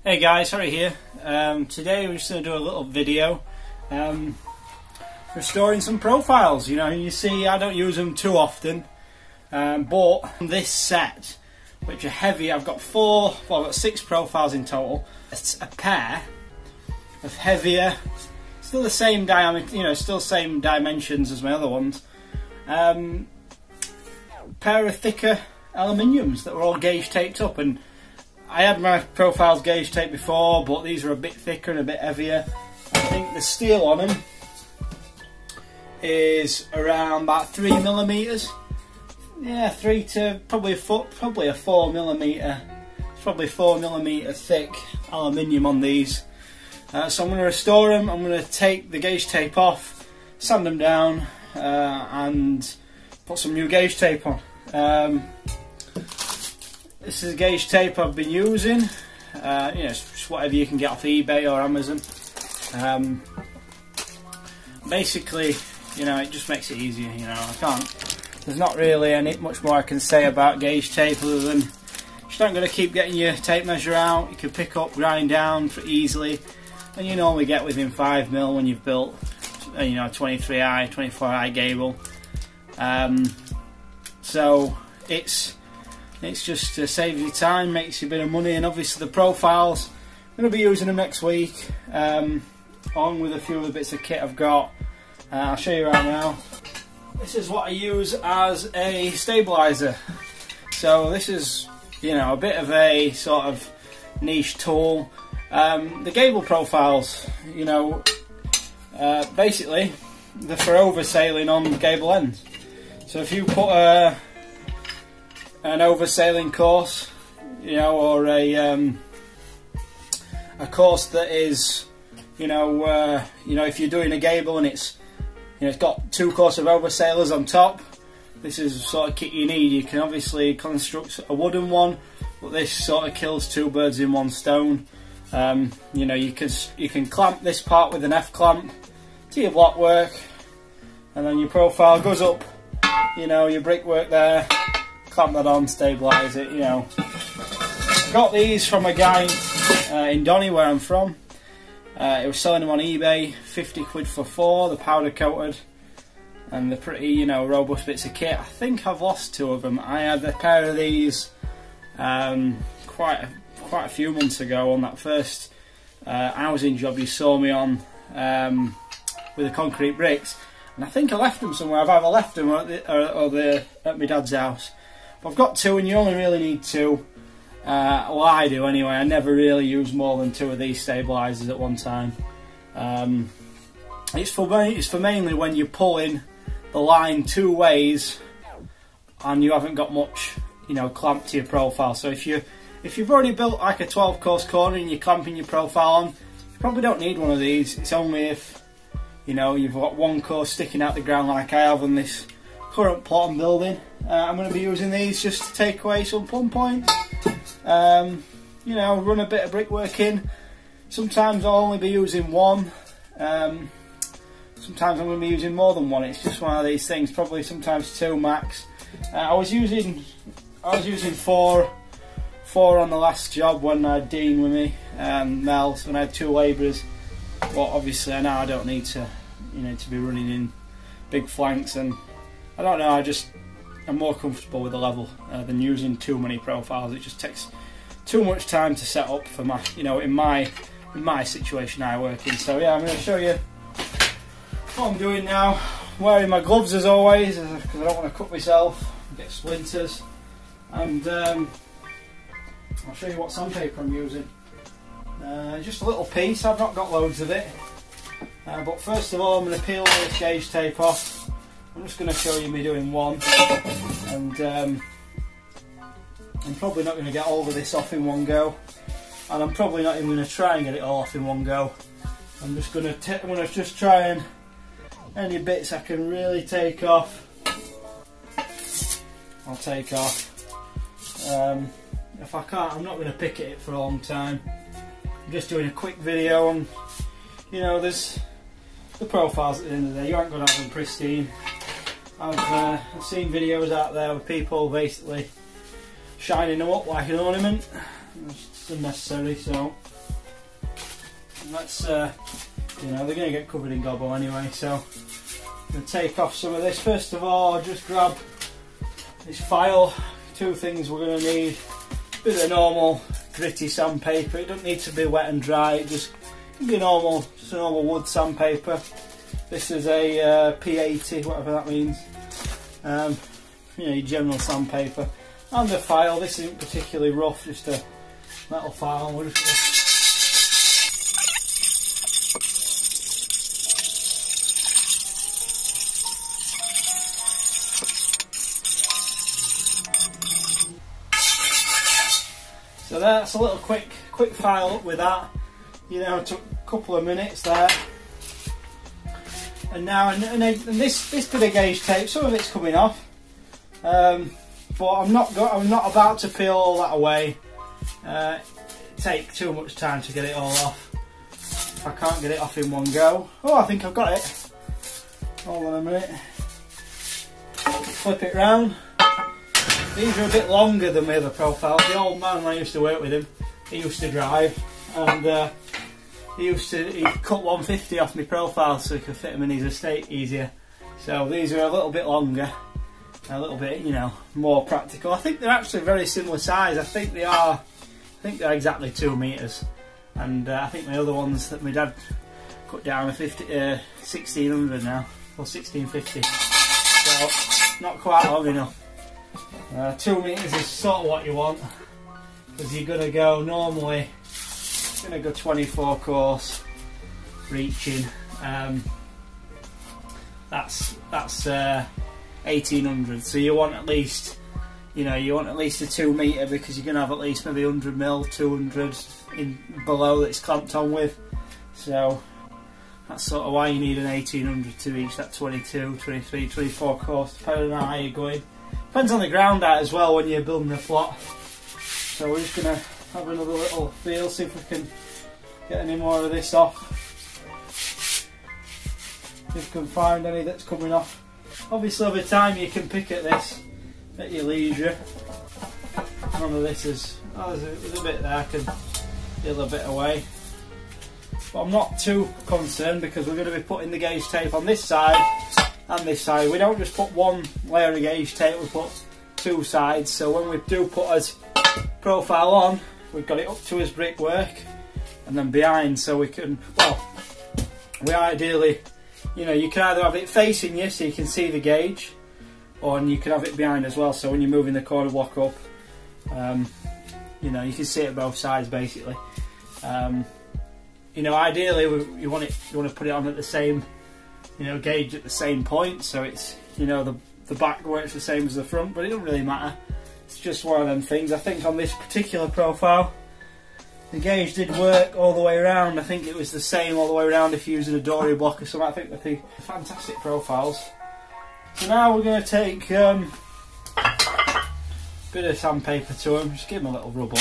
Hey guys, Harry here. Today we're just going to do a little video restoring some profiles. You see I don't use them too often, but this set, which are heavy, I've got I've got 6 profiles in total. It's a pair of heavier, still the same diameter, still same dimensions as my other ones, pair of thicker aluminiums that were all gauge taped up. And I had my profiles gauge taped before, but these are a bit thicker and a bit heavier. I think the steel on them is around about 3mm. Yeah, 3 to probably a 4mm. It's probably 4mm thick aluminium on these. So I'm going to restore them. I'm going to take the gauge tape off, sand them down, and put some new gauge tape on. This is gauge tape I've been using. It's just whatever you can get off eBay or Amazon. Basically, it just makes it easier. There's not really much more I can say about gauge tape other than you're not going to keep getting your tape measure out. You can pick up, grind down easily, and you normally get within 5mm when you've built, a 23i, 24i gable. So it's just saves you time, makes you a bit of money, and obviously the profiles, I'm going to be using them next week, along with a few of the bits of kit I've got. I'll show you right now. This is what I use as a stabiliser. So this is, a bit of a sort of niche tool. The gable profiles, basically they're for oversailing on gable ends. So if you put an oversailing course, or a course that is, if you're doing a gable and it's got 2 courses of oversailers on top, this is the sort of kit you need. You can obviously construct a wooden one, but this sort of kills 2 birds in 1 stone. You can clamp this part with an F clamp to your block work, and then your profile goes up. Your brickwork there. Clamp that on, stabilise it. Got these from a guy in Donny, where I'm from. He was selling them on eBay, 50 quid for 4. They're powder coated, and they're pretty, robust bits of kit. I think I've lost 2 of them. I had a pair of these quite a few months ago on that first housing job you saw me on with the concrete bricks, and I think I left them somewhere. I've either left them or at my dad's house. I've got 2, and you only really need 2. Well, I do anyway. I never really use more than 2 of these stabilisers at one time. It's for mainly when you're pulling the line 2 ways and you haven't got much, clamp to your profile. So if you've already built like a 12-course corner and you're clamping your profile on, you probably don't need one of these. It's only if you've got 1 course sticking out the ground like I have on this current plot I'm building. I'm going to be using these just to take away some plumb points. Run a bit of brickwork in. Sometimes I'll only be using 1. Sometimes I'm going to be using more than 1. It's just one of these things. Probably sometimes 2 max. I was using 4 on the last job when I had Dean with me, Mel, when I had 2 labourers. But obviously now I don't need to, to be running in big flanks, and I don't know. I'm more comfortable with the level than using too many profiles. It just takes too much time to set up for my, in my situation I work in. So yeah, I'm going to show you what I'm doing now. Wearing my gloves as always, because I don't want to cut myself and get splinters. And I'll show you what sandpaper I'm using. Just a little piece. I've not got loads of it. But first of all, I'm going to peel all this gauge tape off. I'm just going to show you me doing 1, and I'm probably not going to get all of this off in one go, and I'm probably not even going to try and get it all off in one go. I'm just going to just try and any bits I can really take off, I'll take off. If I can't, I'm not going to pick at it for a long time. I'm just doing a quick video on, there's the profiles at the end of the day. You aren't going to have them pristine. I've seen videos out there with people basically shining them up like an ornament. it's unnecessary. So let's, you know, they're going to get covered in gobble anyway. So I'm going to take off some of this. First of all, I'll just grab this file. Two things we're going to need: a bit of normal gritty sandpaper. It doesn't need to be wet and dry. It just can be normal, just a normal wood sandpaper. This is a P80, whatever that means. You know, your general sandpaper. And the file. This isn't particularly rough, just a metal file. We're just gonna... So that's a little quick file up with that. You know, it took a couple of minutes there. And now, and this bit of gauge tape, some of it's coming off, but I'm not about to peel all that away. It take too much time to get it all off. If I can't get it off in one go. Oh, I think I've got it. Hold on a minute. Flip it round. These are a bit longer than my other profiles. The old man, when I used to work with him, he used to drive, and he cut 150 off my profile so he could fit them in his estate easier. So these are a little bit longer, a little bit, you know, more practical. I think they're actually very similar size. I think they're exactly 2 meters, and I think my other ones that my dad cut down are 1600 now, or 1650. So not quite long enough. 2 meters is sort of what you want, because you're gonna go normally. Going to go 24 course reaching. That's 1800. So you want at least, you know, you want at least a 2 meter, because you're going to have at least maybe 100 mil, 200 in below that it's clamped on with. So that's sort of why you need an 1800 to reach that 22, 23, 24 course, depending on how you're going. Depends on the ground out as well when you're building the plot. So we're just going to have another little feel, see if we can get any more of this off. See if we can find any that's coming off. Obviously over time you can pick at this at your leisure. None of this is, oh, there's a bit there, I can peel a bit away. But I'm not too concerned, because we're going to be putting the gauge tape on this side and this side. We don't just put one layer of gauge tape, we put 2 sides, so when we do put our profile on, we've got it up to his brickwork and then behind, so we can, well, we ideally, you know, you can either have it facing you so you can see the gauge, or you can have it behind as well, so when you're moving the corner block up, you know, you can see it both sides basically. You know, ideally you want to put it on at the same, you know, gauge at the same point, so it's, you know, the back works the same as the front, but it doesn't really matter. It's just one of them things. I think on this particular profile, the gauge did work all the way around. I think it was the same all the way around if you used a dory block or something. I think they're fantastic profiles. So now we're going to take a bit of sandpaper to them, just give them a little rub up.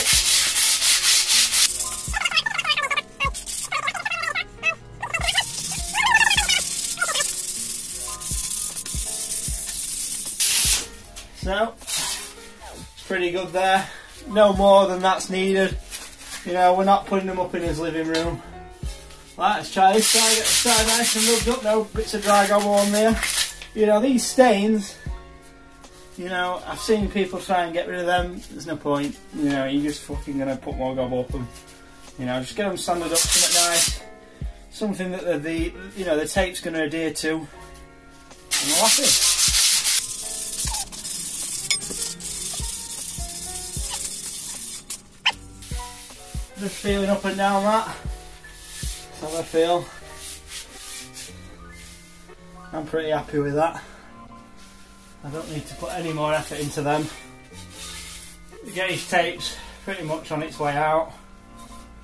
So, it's pretty good there. No more than that's needed. You know, we're not putting them up in his living room. Right, let's try this side, get the side nice and rubbed up. No bits of dry gobble on there. You know, these stains, you know, I've seen people try and get rid of them. There's no point. You know, you're just fucking going to put more gobble up them. You know, just get them sanded up, something nice. Something that you know, the tape's going to adhere to. And we're happy. Just feeling up and down that. That's how I feel. I'm pretty happy with that. I don't need to put any more effort into them. The gauge tape's pretty much on its way out.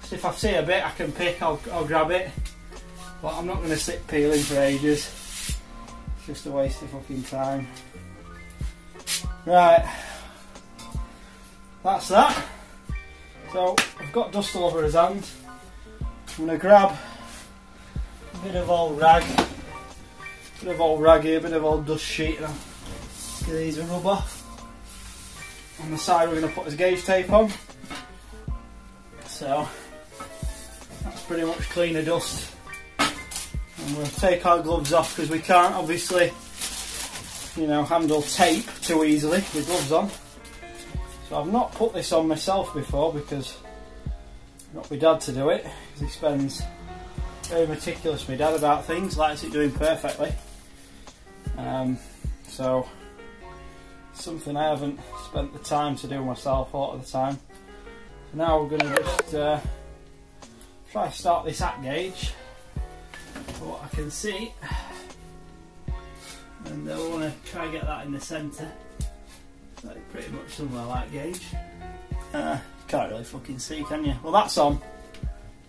So if I see a bit I can pick, I'll grab it. But I'm not going to sit peeling for ages. It's just a waste of fucking time. Right. That's that. So I've got dust all over his hand. I'm going to grab a bit of old rag. Bit of old rag here, bit of old dust sheet, and I'll get these a rub off. On the side we're going to put his gauge tape on. So that's pretty much clean of dust. And we'll take our gloves off because we can't obviously, you know, handle tape too easily with gloves on. So I've not put this on myself before because I got my dad to do it, because he spends very meticulous, my dad, about things, likes it doing perfectly. So something I haven't spent the time to do myself a lot of the time. So now we're going to just try to start this at gauge for what I can see, and I want to try and get that in the centre, like pretty much somewhere like gauge. You can't really fucking see, can you? Well, that's on.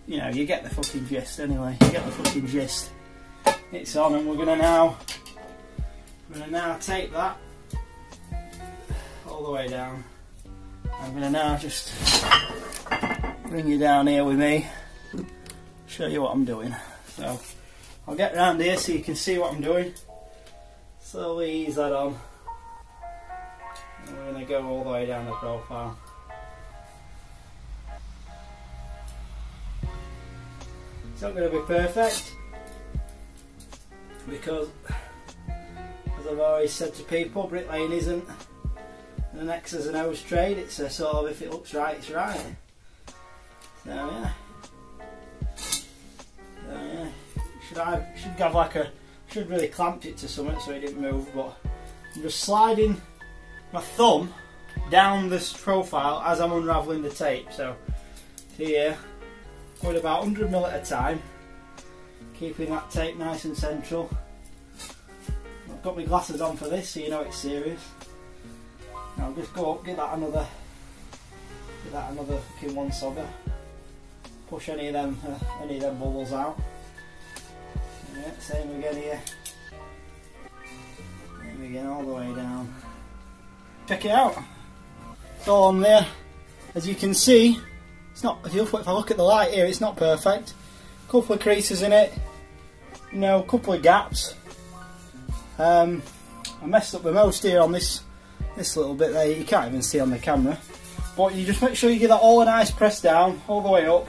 You know, you get the fucking gist anyway. You get the fucking gist. It's on, and we're gonna now tape that all the way down. I'm gonna now just bring you down here with me, show you what I'm doing. So I'll get round here so you can see what I'm doing. Slowly ease that on, and we're gonna go all the way down the profile. It's not going to be perfect because, as I've always said to people, bricklaying isn't an X as an O's trade. It's a sort of, if it looks right, it's right. So yeah. Should have like a, should really clamped it to something so it didn't move, but I'm just sliding my thumb down this profile as I'm unravelling the tape. So here, going about 100mm at a time, keeping that tape nice and central. I've got my glasses on for this, so you know it's serious. Now just go up, get that another fucking one sogger. Push any of them bubbles out. Yeah, same again here. There we go, all the way down. Check it out. It's all on there. As you can see, it's not. If I look at the light here, it's not perfect. Couple of creases in it. You know, couple of gaps. I messed up the most here on this little bit there. You can't even see on the camera. But you just make sure you give that all a nice press down, all the way up,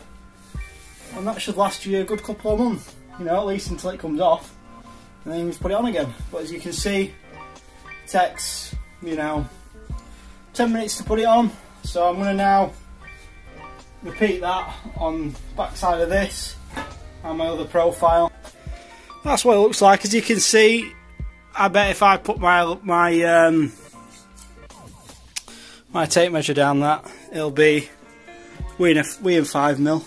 and that should last you a good couple of months. You know, at least until it comes off, and then you just put it on again. But as you can see, it takes, you know, 10 minutes to put it on. So I'm going to now repeat that on the back side of this and my other profile. That's what it looks like. As you can see, I bet if I put my tape measure down that, it'll be within 5mm.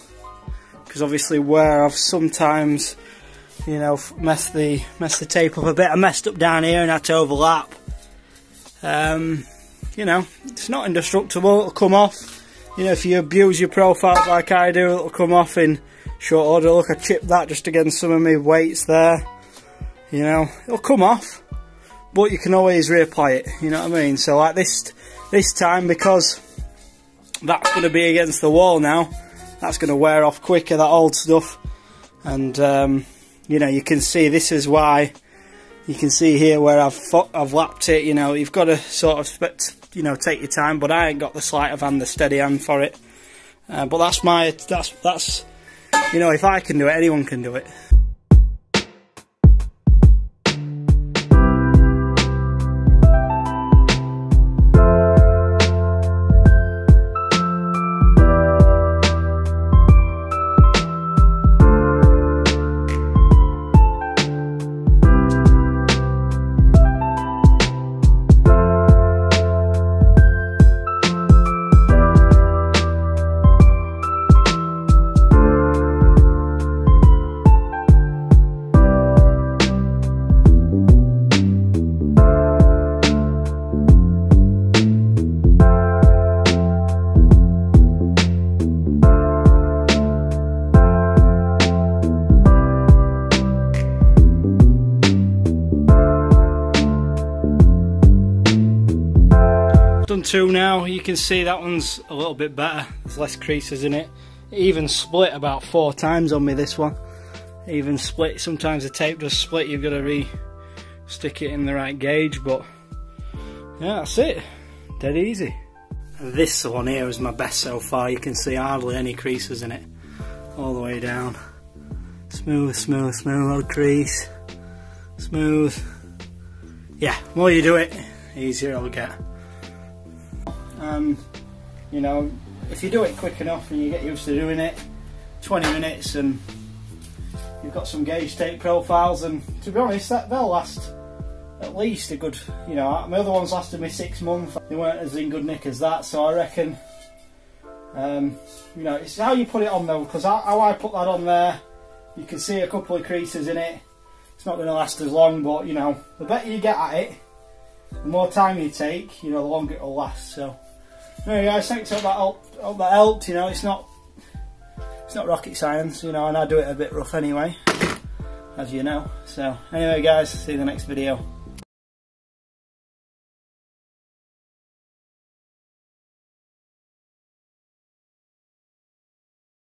Because obviously where I've sometimes, you know, messed the tape up a bit, I messed up down here and had to overlap. You know, it's not indestructible, it'll come off. You know, if you abuse your profiles like I do, it'll come off in short order. Look, I chipped that just against some of my weights there. You know, it'll come off, but you can always reapply it, you know what I mean? So like this time, because that's going to be against the wall now, that's going to wear off quicker, that old stuff. And you know, you can see, this is why, you can see here where I've lapped it. You know, you've got to sort of, you know, take your time, but I ain't got the sleight of hand, the steady hand for it. But that's you know, if I can do it, anyone can do it. Done two now. You can see that one's a little bit better, there's less creases in it. It even split about 4 times on me, this one. It even split. Sometimes the tape does split, you've got to re-stick it in the right gauge, but yeah, that's it, dead easy. this one here is my best so far. You can see hardly any creases in it, all the way down. Smooth, smooth, smooth crease, smooth. Yeah, the more you do it, easier it'll get. You know, if you do it quick enough and you get used to doing it, 20 minutes and you've got some gauge tape profiles, and to be honest, they'll last at least a good, you know, my other ones lasted me 6 months. They weren't as in good nick as that, so I reckon, you know, it's how you put it on though, because how I put that on there, you can see a couple of creases in it. It's not going to last as long, but you know, the better you get at it, the more time you take, you know, the longer it'll last. So anyway guys, thanks, hope that helped. You know, it's not rocket science, you know, and I do it a bit rough anyway, as you know. So anyway guys, see you in the next video.